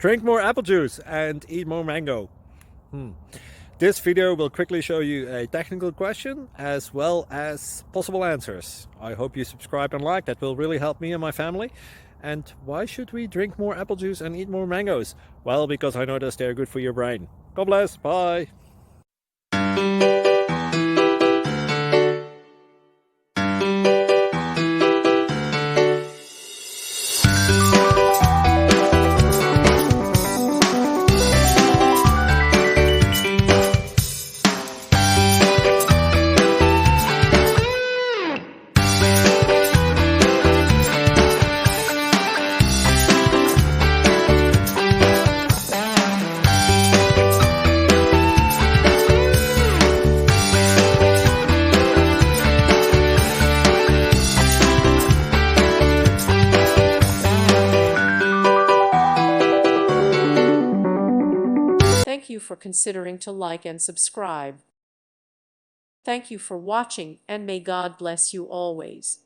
Drink more apple juice and eat more mango. This video will quickly show you a technical question as well as possible answers. I hope you subscribe and like, that will really help me and my family. And why should we drink more apple juice and eat more mangoes? Well, because I noticed they're good for your brain. God bless, bye! Thank you for considering to like and subscribe. Thank you for watching, and may God bless you always.